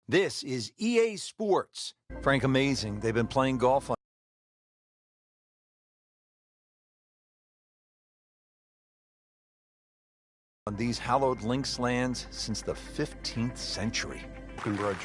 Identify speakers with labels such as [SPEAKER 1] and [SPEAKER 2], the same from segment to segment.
[SPEAKER 1] This is EA Sports. Frank, amazing. They've been playing golf on these hallowed links lands since the 15th century.
[SPEAKER 2] Bridge.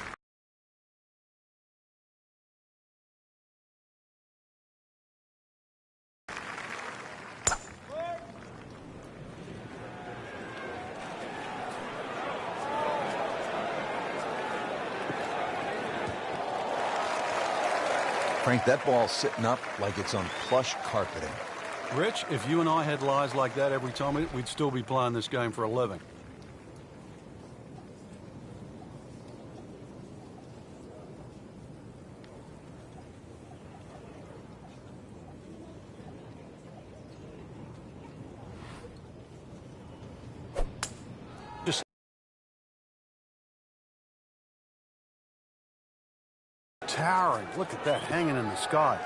[SPEAKER 1] Frank, that ball's sitting up like it's on plush carpeting.
[SPEAKER 2] Rich, if you and I had lies like that every time, we'd still be playing this game for a living. Just towering. Look at that hanging in the sky.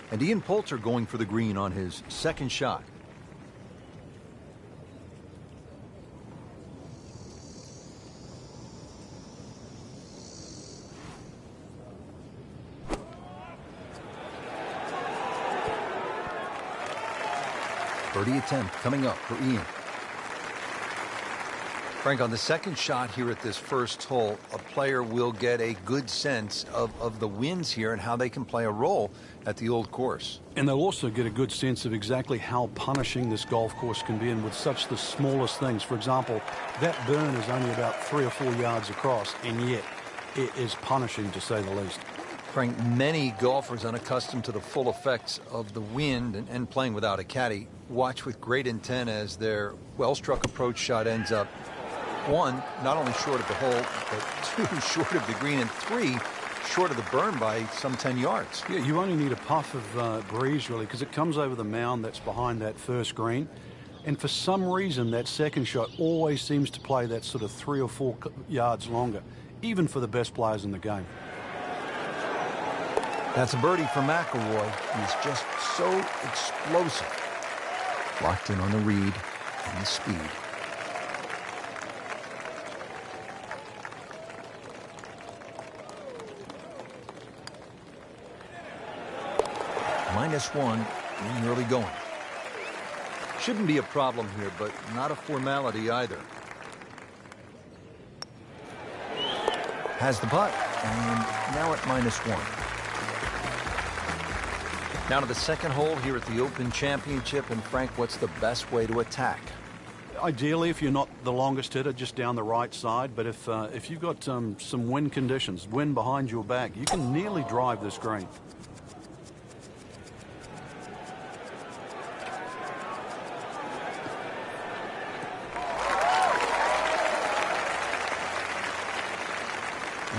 [SPEAKER 1] And Ian Poulter going for the green on his second shot. Birdie attempt coming up for Ian. Frank, on the second shot here at this first hole, a player will get a good sense of the winds here and how they can play a role at the old course.
[SPEAKER 2] And they'll also get a good sense of exactly how punishing this golf course can be, and with such the smallest things. For example, that burn is only about 3 or 4 yards across, and yet it is punishing, to say the least.
[SPEAKER 1] Frank, many golfers unaccustomed to the full effects of the wind and playing without a caddy watch with great intent as their well-struck approach shot ends up, 1, not only short of the hole, but 2, short of the green, and 3, short of the burn by some 10 yards.
[SPEAKER 2] Yeah, you only need a puff of breeze, really, because it comes over the mound that's behind that first green. And for some reason, that second shot always seems to play that sort of 3 or 4 yards longer, even for the best players in the game.
[SPEAKER 1] That's a birdie for McIlroy. He's just so explosive. Locked in on the read and the speed. -1 in the early going. Shouldn't be a problem here, but not a formality either. Has the putt, and now at -1. Now to the second hole here at the Open Championship. And Frank, what's the best way to attack?
[SPEAKER 2] Ideally, if you're not the longest hitter, just down the right side. But if you've got some wind conditions, wind behind your back, you can nearly drive this green.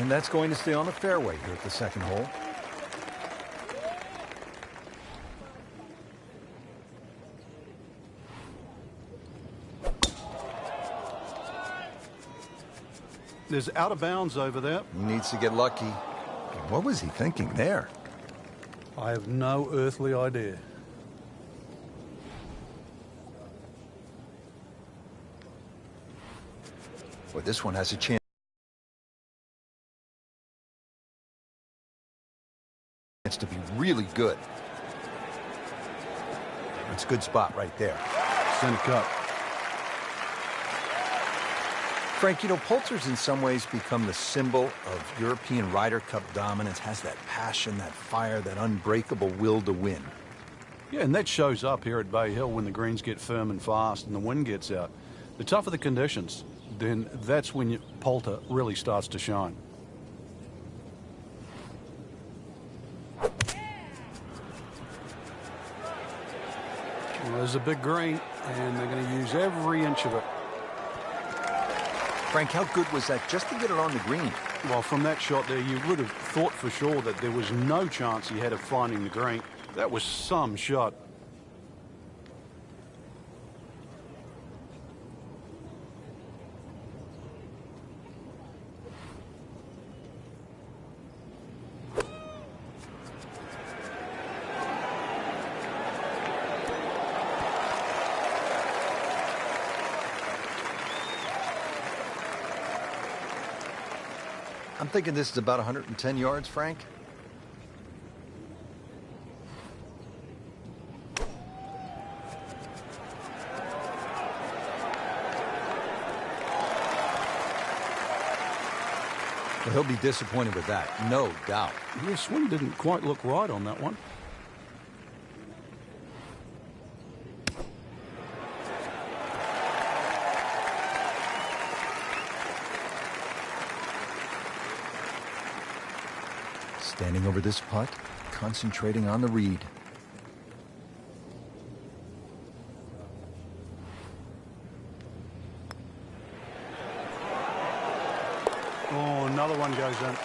[SPEAKER 1] And that's going to stay on the fairway here at the second hole.
[SPEAKER 2] There's out of bounds over there.
[SPEAKER 1] He needs to get lucky. What was he thinking there?
[SPEAKER 2] I have no earthly idea.
[SPEAKER 1] Well, this one has a chance to be really good. It's a good spot right there.
[SPEAKER 2] Center cut.
[SPEAKER 1] Frank, you know, Poulter's in some ways become the symbol of European Ryder Cup dominance. Has that passion, that fire, that unbreakable will to win.
[SPEAKER 2] Yeah, and that shows up here at Bay Hill when the greens get firm and fast and the wind gets out. The tougher the conditions, then that's when your poulter really starts to shine. Well, there's a big green, and they're going to use every inch of it.
[SPEAKER 1] Frank, how good was that just to get it on the green?
[SPEAKER 2] Well, from that shot there, you would have thought for sure that there was no chance he had of finding the green. That was some shot.
[SPEAKER 1] I'm thinking this is about 110 yards, Frank. Well, he'll be disappointed with that, no doubt.
[SPEAKER 2] The swing didn't quite look right on that one.
[SPEAKER 1] Standing over this putt, concentrating on the read.
[SPEAKER 2] Oh, another one goes in.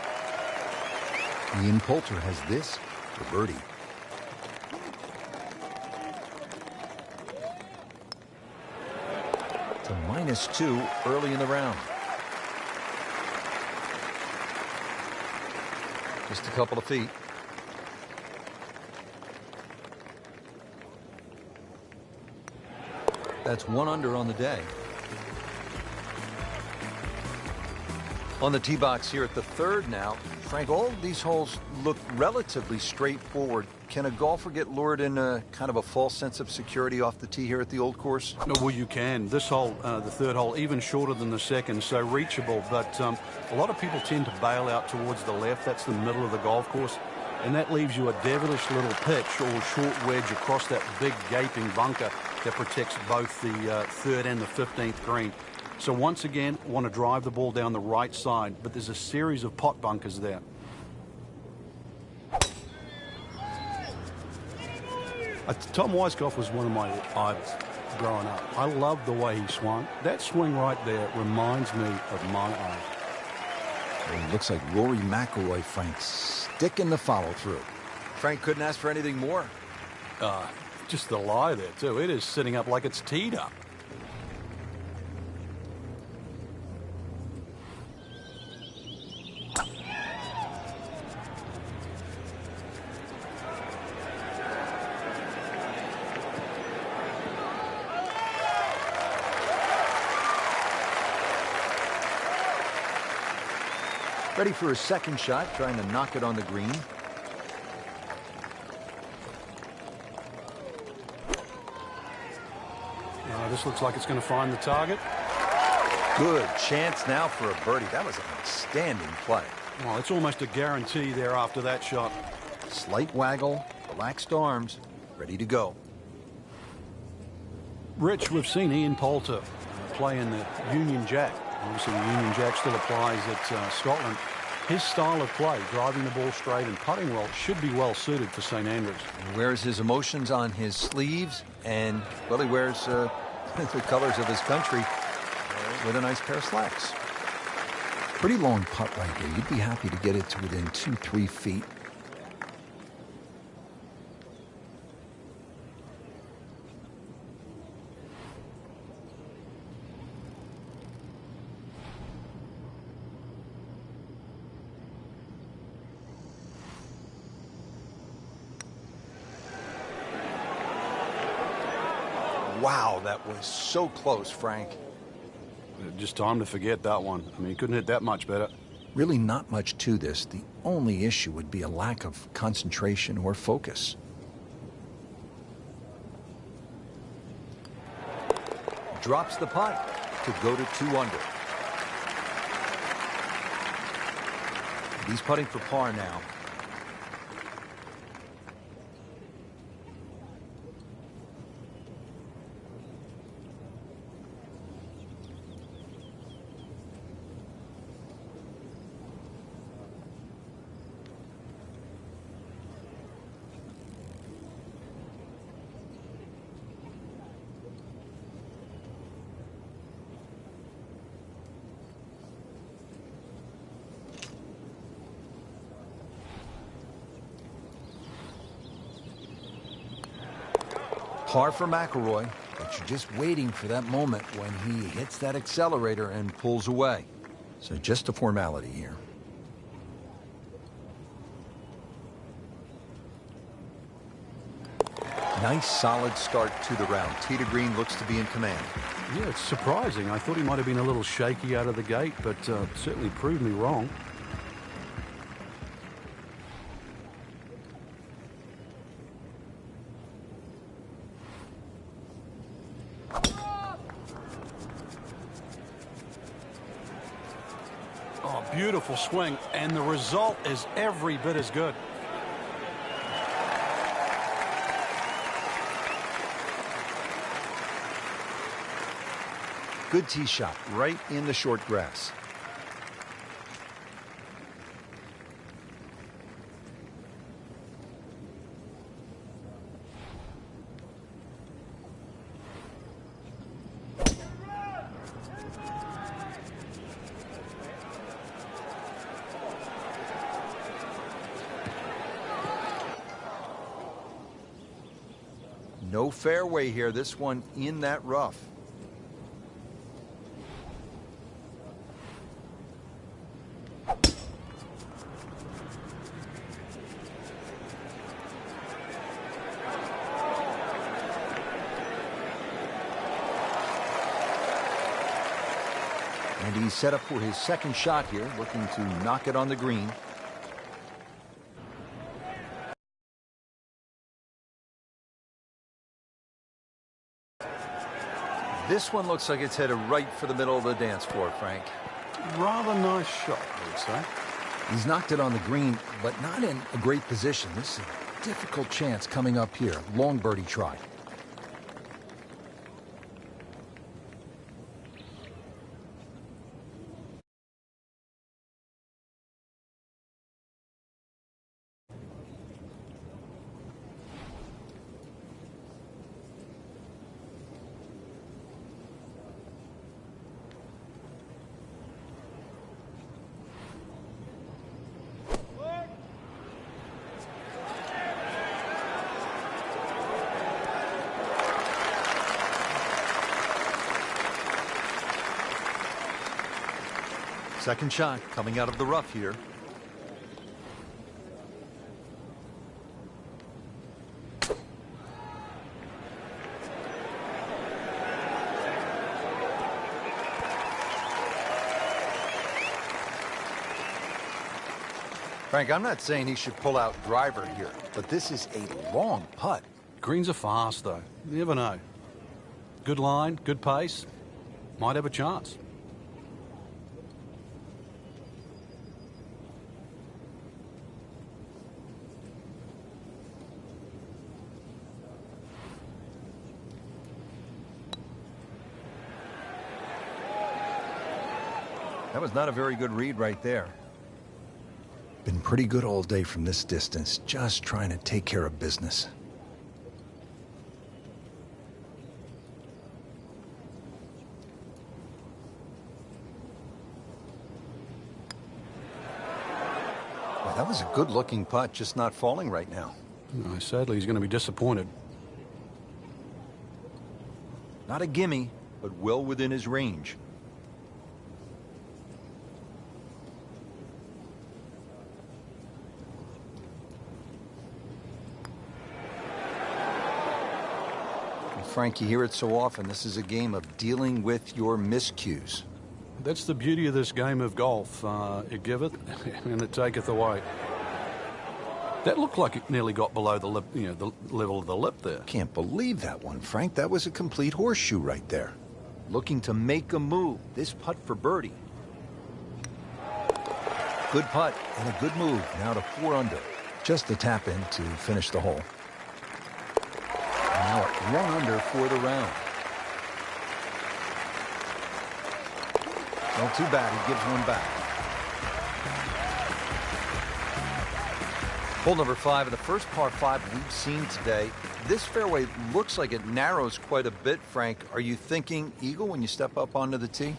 [SPEAKER 1] Ian Poulter has this for birdie. To -2 early in the round. Just a couple of feet. That's 1 under on the day. On the tee box here at the third now, Frank, all of these holes look relatively straightforward. Can a golfer get lured in a kind of a false sense of security off the tee here at the old course?
[SPEAKER 2] No, well, you can. This hole, the third hole, even shorter than the second, so reachable. But a lot of people tend to bail out towards the left. That's the middle of the golf course. And that leaves you a devilish little pitch or short wedge across that big gaping bunker that protects both the third and the 15th green. So once again, want to drive the ball down the right side, but there's a series of pot bunkers there. Tom Weiskopf was one of my idols growing up. I loved the way he swung. That swing right there reminds me of my idol.
[SPEAKER 1] Well, it looks like Rory McIlroy, Frank, sticking the follow-through. Frank couldn't ask for anything more.
[SPEAKER 2] Just the lie there, too. It is sitting up like it's teed up.
[SPEAKER 1] Ready for his second shot, trying to knock it on the green.
[SPEAKER 2] This looks like it's going to find the target.
[SPEAKER 1] Good chance now for a birdie. That was an outstanding play.
[SPEAKER 2] Well, it's almost a guarantee there after that shot.
[SPEAKER 1] Slight waggle, relaxed arms, ready to go.
[SPEAKER 2] Rich, we've seen Ian Poulter play in the Union Jack. Obviously, the Union Jack still applies at Scotland. His style of play, driving the ball straight and putting well, should be well suited for St. Andrews.
[SPEAKER 1] He wears his emotions on his sleeves, and, well, he wears the colors of his country with a nice pair of slacks. Pretty long putt right here. You'd be happy to get it to within 2-3 feet. Wow, that was so close, Frank.
[SPEAKER 2] Just time to forget that one. I mean, he couldn't hit that much better.
[SPEAKER 1] Really not much to this. The only issue would be a lack of concentration or focus. Drops the putt to go to 2 under. He's putting for par now. Par for McIlroy, but you're just waiting for that moment when he hits that accelerator and pulls away. So just a formality here. Nice solid start to the round. Tee to green looks to be in command.
[SPEAKER 2] Yeah, it's surprising. I thought he might have been a little shaky out of the gate, but certainly proved me wrong. Oh, beautiful swing, and the result is every bit as good.
[SPEAKER 1] Good tee shot right in the short grass. No fairway here. This one in that rough. And he's set up for his second shot here, looking to knock it on the green. This one looks like it's headed right for the middle of the dance floor, Frank.
[SPEAKER 2] Rather nice shot, I would say.
[SPEAKER 1] He's knocked it on the green, but not in a great position. This is a difficult chance coming up here. Long birdie try. Second shot coming out of the rough here. Frank, I'm not saying he should pull out driver here, but this is a long putt.
[SPEAKER 2] Greens are fast, though. You never know. Good line, good pace. Might have a chance.
[SPEAKER 1] That was not a very good read right there. Been pretty good all day from this distance, just trying to take care of business. Well, that was a good-looking putt, just not falling right now.
[SPEAKER 2] No, sadly, he's going to be disappointed.
[SPEAKER 1] Not a gimme, but well within his range. Frank, you hear it so often. This is a game of dealing with your miscues.
[SPEAKER 2] That's the beauty of this game of golf. It giveth and it taketh away. That looked like it nearly got below the lip, the level of the lip there.
[SPEAKER 1] Can't believe that one, Frank. That was a complete horseshoe right there. Looking to make a move. This putt for birdie. Good putt and a good move. Now to 4 under. Just a tap in to finish the hole. Now at 1 under for the round. Well, too bad. He gives one back. Hole number 5 of the first par 5 we've seen today. This fairway looks like it narrows quite a bit, Frank. Are you thinking eagle when you step up onto the tee?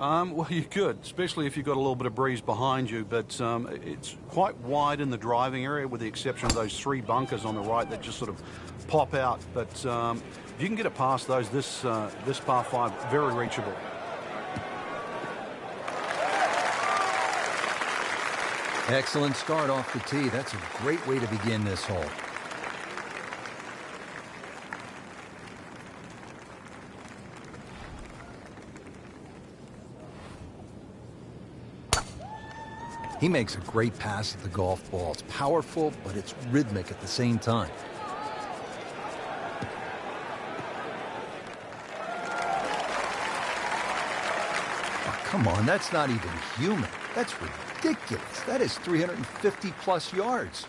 [SPEAKER 2] Well, you could, especially if you've got a little bit of breeze behind you, but it's quite wide in the driving area with the exception of those 3 bunkers on the right that just sort of pop out. But if you can get it past those, this par 5, very reachable.
[SPEAKER 1] Excellent start off the tee. That's a great way to begin this hole. He makes a great pass at the golf ball. It's powerful, but it's rhythmic at the same time. Oh, come on, that's not even human. That's ridiculous. That is 350 plus yards.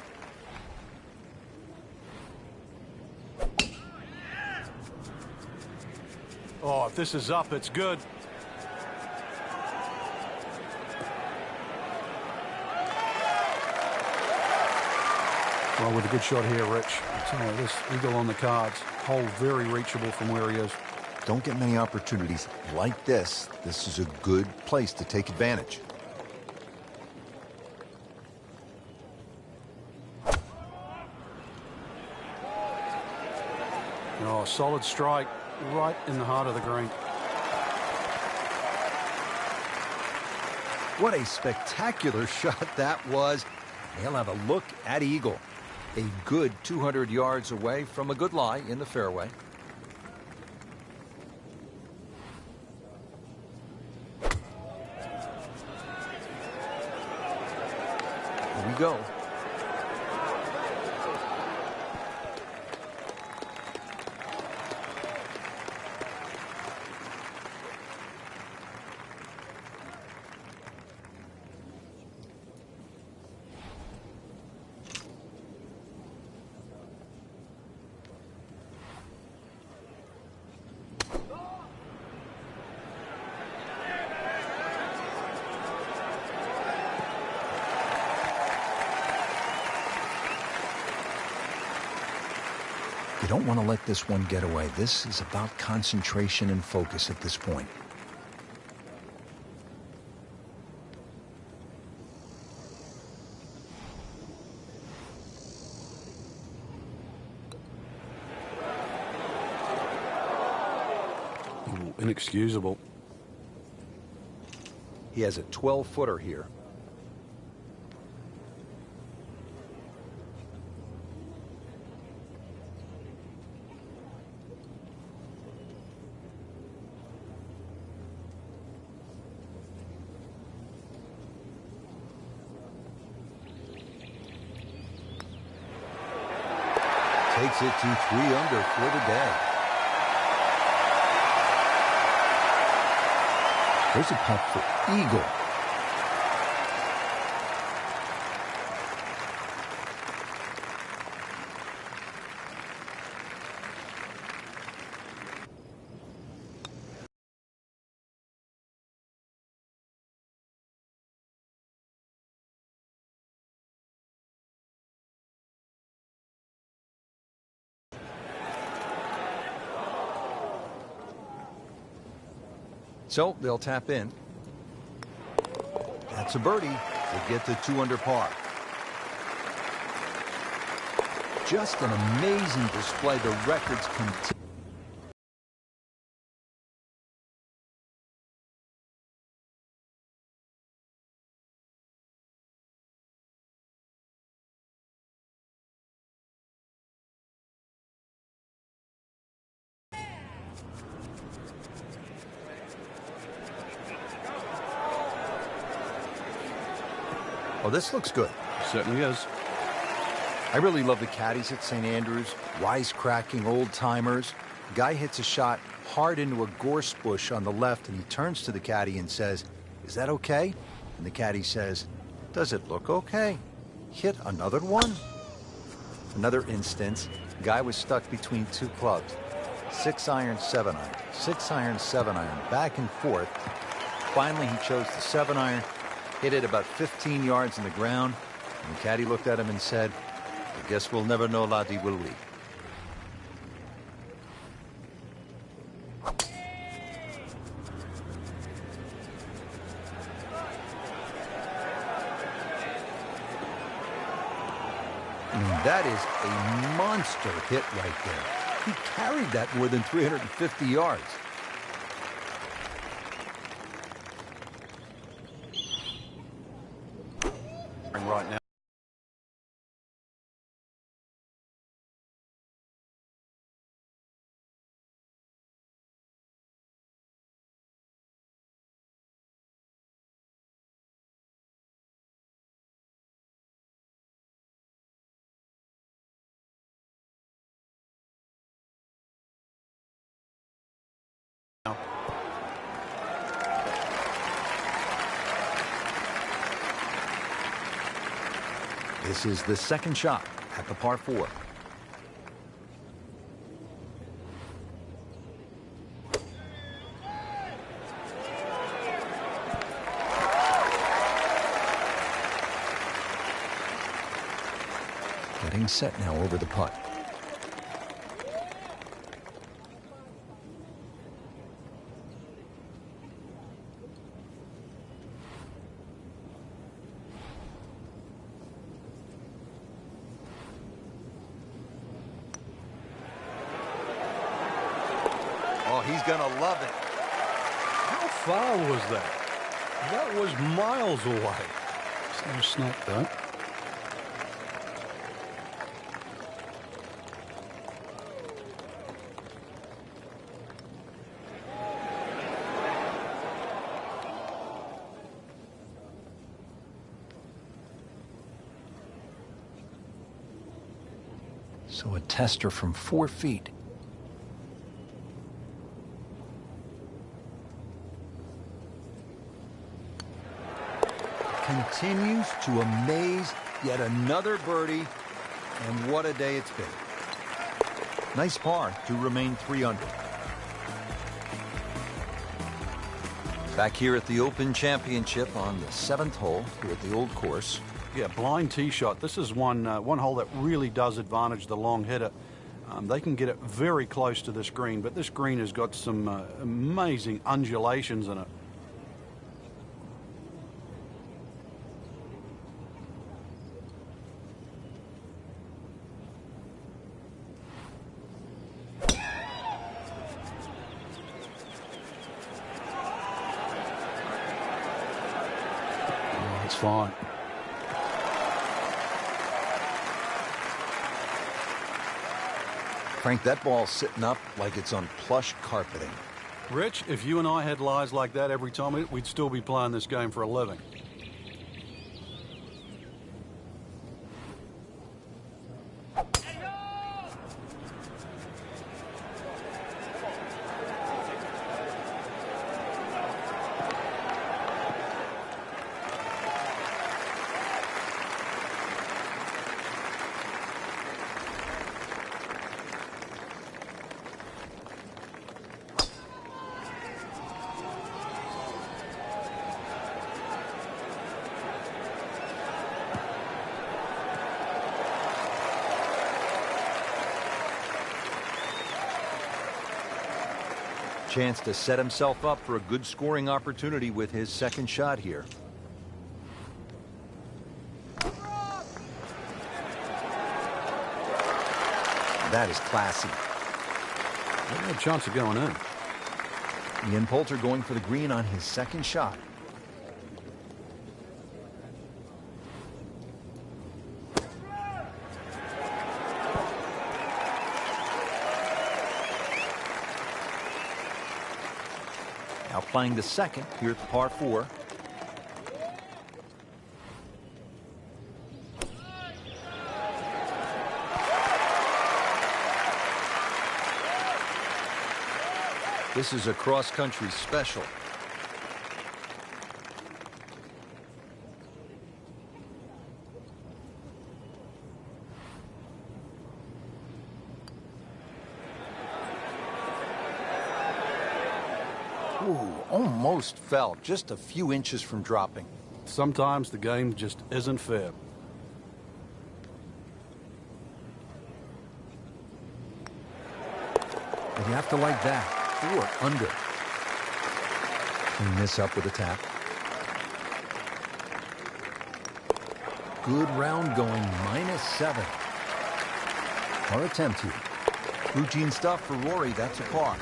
[SPEAKER 2] Oh, if this is up, it's good. Well, with a good shot here, Rich. I tell you, this eagle on the cards, hole very reachable from where he is.
[SPEAKER 1] Don't get many opportunities like this. This is a good place to take advantage.
[SPEAKER 2] Oh, solid strike right in the heart of the green.
[SPEAKER 1] What a spectacular shot that was. They'll have a look at eagle. A good 200 yards away from a good lie in the fairway. Here we go. You don't want to let this one get away. This is about concentration and focus at this point.
[SPEAKER 2] Ooh, inexcusable.
[SPEAKER 1] He has a 12-footer here. Takes it to 3 under for the day. There's a putt for eagle. So they'll tap in. That's a birdie to get to 2 under par. Just an amazing display. The records continue. Oh, this looks good.
[SPEAKER 2] Certainly is.
[SPEAKER 1] I really love the caddies at St. Andrews, wisecracking old-timers. Guy hits a shot hard into a gorse bush on the left, and he turns to the caddy and says, "Is that okay?" And the caddy says, "Does it look okay?" Hit another one. Another instance, guy was stuck between 2 clubs. 6-iron, 7-iron, 6-iron, 7-iron, back and forth. Finally, he chose the 7-iron. Hit it about 15 yards in the ground, and the caddy looked at him and said, "I guess we'll never know, laddie, will we?" I mean, that is a monster hit right there. He carried that more than 350 yards.
[SPEAKER 2] Right now.
[SPEAKER 1] This is the second shot at the par 4. Getting set now over the putt. Oh, he's going to love it.
[SPEAKER 2] How far was that? That was miles away. It's no snap, though.
[SPEAKER 1] So a tester from 4 feet. Continues to amaze. Yet another birdie. And what a day it's been. Nice par to remain 3 under. Back here at the Open Championship on the 7th hole here at the old course.
[SPEAKER 2] Yeah, blind tee shot. This is one hole that really does advantage the long hitter. They can get it very close to this green, but this green has got some amazing undulations in it. Oh, it's fine.
[SPEAKER 1] Frank, that ball's sitting up like it's on plush carpeting.
[SPEAKER 2] Rich, if you and I had lies like that every time, we'd still be playing this game for a living.
[SPEAKER 1] Chance to set himself up for a good scoring opportunity with his second shot here. That is classy.
[SPEAKER 2] They had a chance of going in.
[SPEAKER 1] Ian Poulter going for the green on his second shot. Now playing the second here at the par 4. This is a cross-country special. Ooh, almost fell, just a few inches from dropping.
[SPEAKER 2] Sometimes the game just isn't fair.
[SPEAKER 1] And you have to like that. 4 under. Clean this up with a tap. Good round going, 7. Par attempt here. Routine stuff for Rory. That's a par.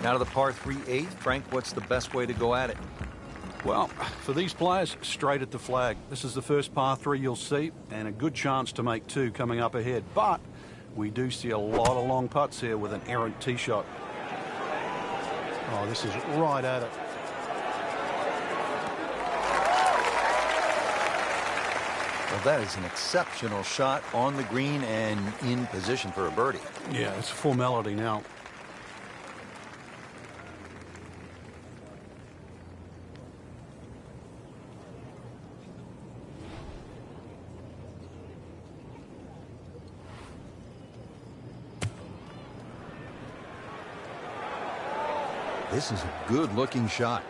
[SPEAKER 1] Now to the par 3-8. Frank, what's the best way to go at it?
[SPEAKER 2] Well, for these players, straight at the flag. This is the first par 3 you'll see, and a good chance to make 2 coming up ahead. But we do see a lot of long putts here with an errant tee shot. Oh, this is right at it.
[SPEAKER 1] Well, that is an exceptional shot on the green and in position for a birdie.
[SPEAKER 2] Yeah, it's a formality now.
[SPEAKER 1] This is a good-looking shot.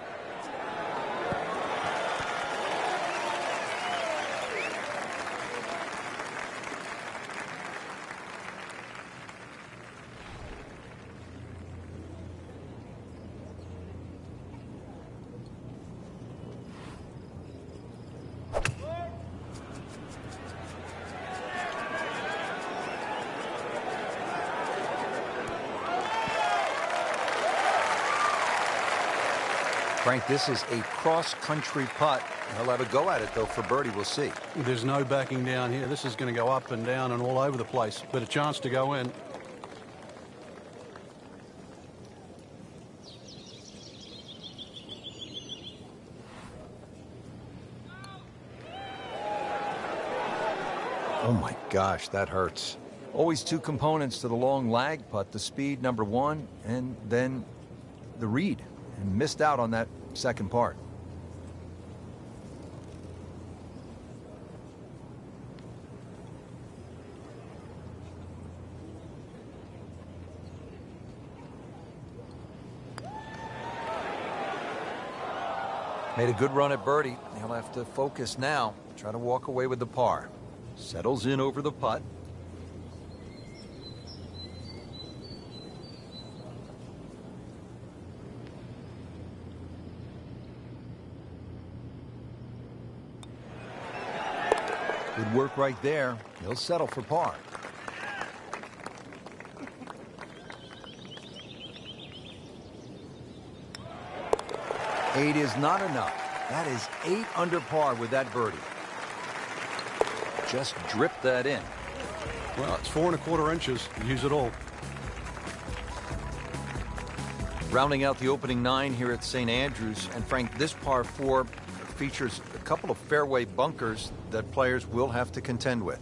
[SPEAKER 1] Frank, this is a cross-country putt. He'll have a go at it, though, for birdie. We'll see.
[SPEAKER 2] There's no backing down here. This is going to go up and down and all over the place, but a chance to go in.
[SPEAKER 1] Oh, my gosh, that hurts. Always 2 components to the long lag putt, the speed, number 1, and then the read. And missed out on that second part. Made a good run at birdie. He'll have to focus now. Try to walk away with the par. Settles in over the putt. Good work right there. He'll settle for par. Eight is not enough. That is 8 under par with that birdie. Just drip that in.
[SPEAKER 2] Well, it's 4 1/4 inches. Use it all.
[SPEAKER 1] Rounding out the opening 9 here at St. Andrews. And Frank, this par 4 features a couple of fairway bunkers that players will have to contend with.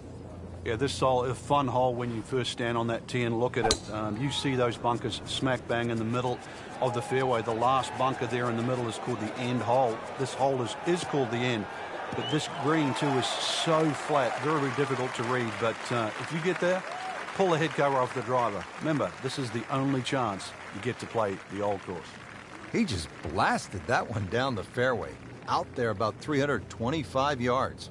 [SPEAKER 2] Yeah, this is a fun hole when you first stand on that tee and look at it. You see those bunkers smack bang in the middle of the fairway. The last bunker there in the middle is called the end hole. This hole is called the end. But this green, too, is so flat, very, very difficult to read. But if you get there, pull the head cover off the driver. Remember, this is the only chance you get to play the old course.
[SPEAKER 1] He just blasted that one down the fairway. Out there about 325 yards.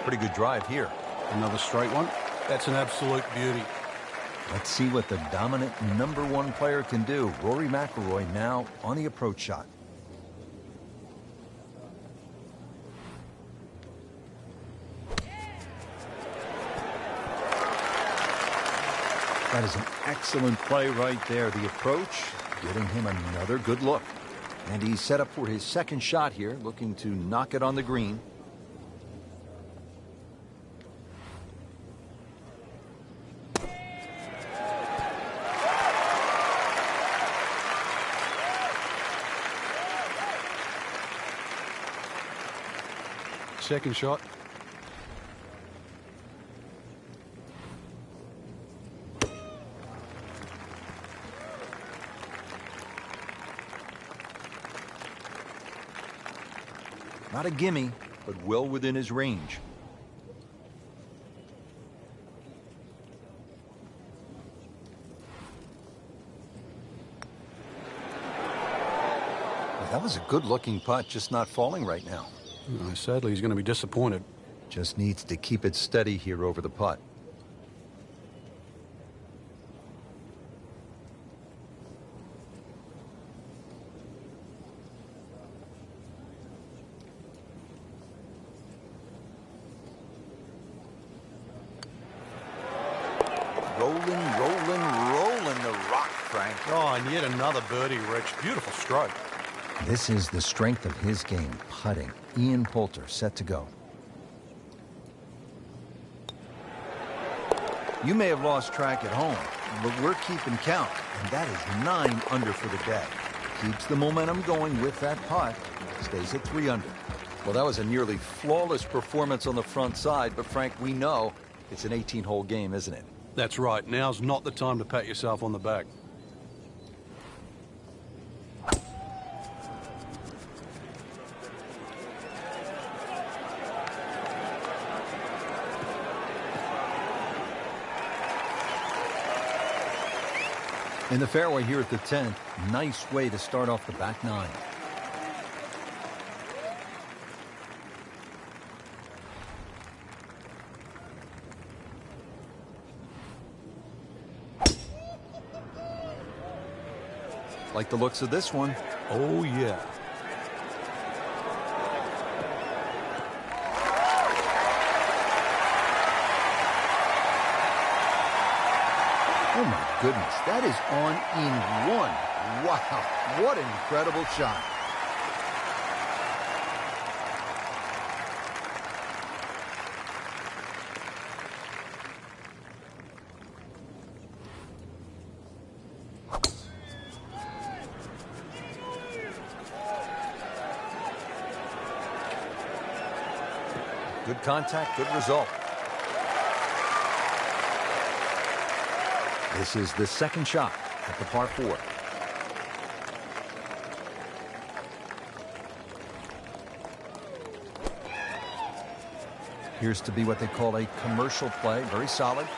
[SPEAKER 1] Pretty good drive here.
[SPEAKER 2] Another straight one. That's an absolute beauty.
[SPEAKER 1] Let's see what the dominant number 1 player can do. Rory McIlroy now on the approach shot. That is an excellent play right there. The approach giving him another good look. And he's set up for his second shot here, looking to knock it on the green.
[SPEAKER 2] Second shot.
[SPEAKER 1] Not a gimme, but well within his range. That was a good-looking putt, just not falling right now.
[SPEAKER 2] Sadly, he's going to be disappointed.
[SPEAKER 1] Just needs to keep it steady here over the putt. Rolling the rock, Frank.
[SPEAKER 2] Oh, and yet another birdie, Rich. Beautiful stroke.
[SPEAKER 1] This is the strength of his game, putting. Ian Poulter set to go. You may have lost track at home, but we're keeping count, and that is 9 under for the day. Keeps the momentum going with that putt, stays at 3 under. Well, that was a nearly flawless performance on the front side, but Frank, we know it's an 18-hole game, isn't it?
[SPEAKER 2] That's right. Now's not the time to pat yourself on the back.
[SPEAKER 1] In the fairway here at the 10th, nice way to start off the back 9. Like the looks of this one.
[SPEAKER 2] Oh, yeah.
[SPEAKER 1] Oh, my goodness. That is on in 1. Wow. What an incredible shot. Good contact, good result. This is the second shot at the par 4. Appears to be what they call a commercial play. Very solid.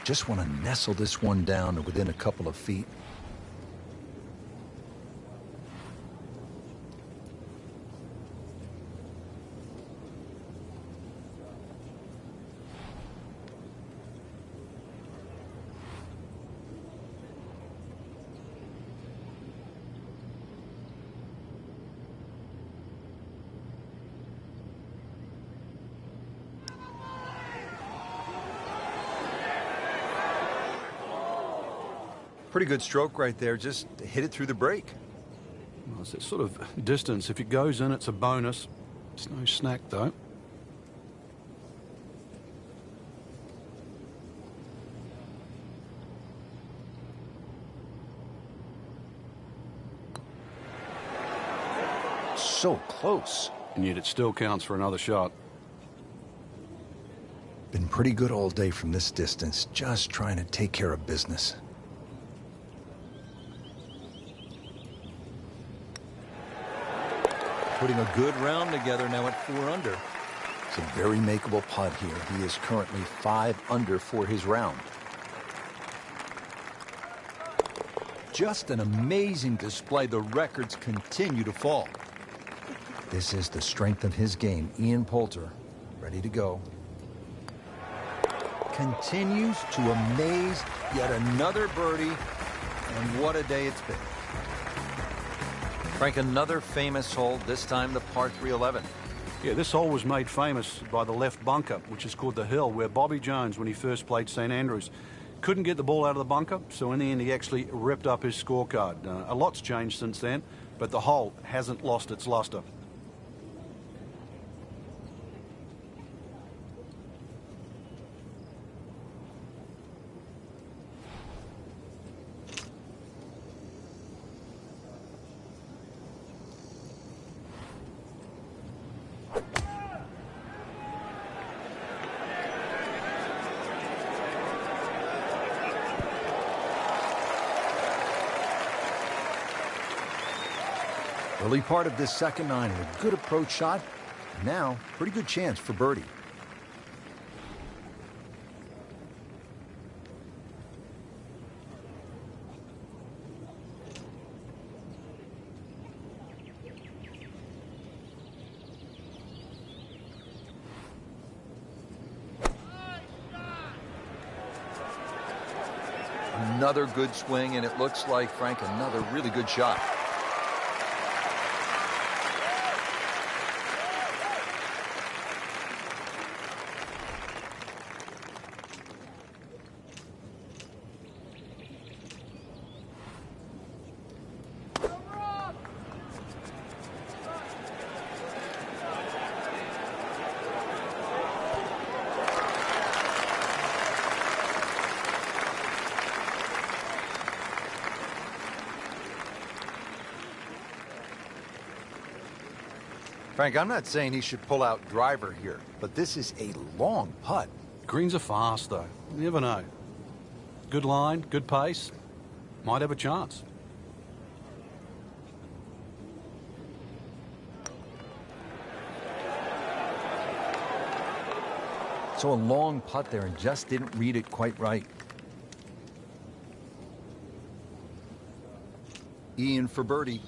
[SPEAKER 1] Just want to nestle this one down to within a couple of feet. Pretty good stroke right there. Just hit it through the break.
[SPEAKER 2] Well, it's that sort of distance. If it goes in, it's a bonus. It's no snack, though.
[SPEAKER 1] So close.
[SPEAKER 2] And yet it still counts for another shot.
[SPEAKER 1] Been pretty good all day from this distance. Just trying to take care of business. Putting a good round together now at 4 under. It's a very makeable putt here. He is currently 5 under for his round. Just an amazing display. The records continue to fall. This is the strength of his game. Ian Poulter, ready to go. Continues to amaze. Yet another birdie. And what a day it's been. Frank, another famous hole, this time the par 311.
[SPEAKER 2] Yeah, this hole was made famous by the left bunker, which is called the Hill, where Bobby Jones, when he first played St Andrews, couldn't get the ball out of the bunker, so in the end he actually ripped up his scorecard. A lot's changed since then, but the hole hasn't lost its luster.
[SPEAKER 1] Early part of this second nine, a good approach shot. Now, pretty good chance for birdie. Another good swing, and it looks like, Frank, another really good shot. Frank, I'm not saying he should pull out driver here, but this is a long putt.
[SPEAKER 2] Greens are fast, though. You never know. Good line, good pace. Might have a chance.
[SPEAKER 1] So a long putt there and just didn't read it quite right. Ian for birdie.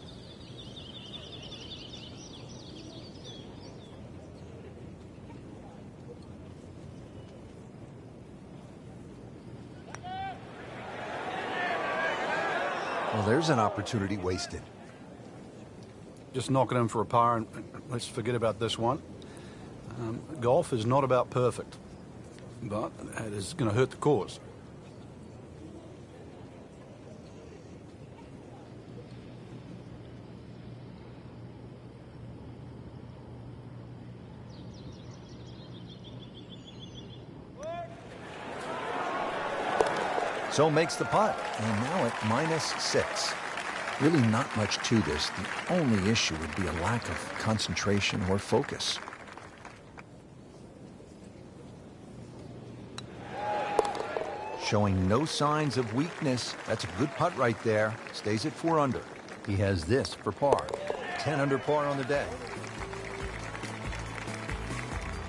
[SPEAKER 1] Well, there's an opportunity wasted.
[SPEAKER 2] Just knock it in for a par, and let's forget about this one. Golf is not about perfect, but it is going to hurt the cause.
[SPEAKER 1] So makes the putt, and now at -6. Really not much to this. The only issue would be a lack of concentration or focus. Showing no signs of weakness. That's a good putt right there. Stays at 4 under. He has this for par. 10 under par on the day.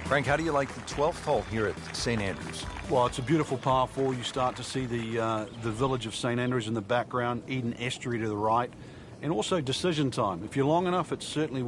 [SPEAKER 1] Frank, how do you like the 12th hole here at St. Andrews?
[SPEAKER 2] Well, it's a beautiful par 4. You start to see the village of St. Andrews in the background, Eden Estuary to the right, and also decision time. If you're long enough, it's certainly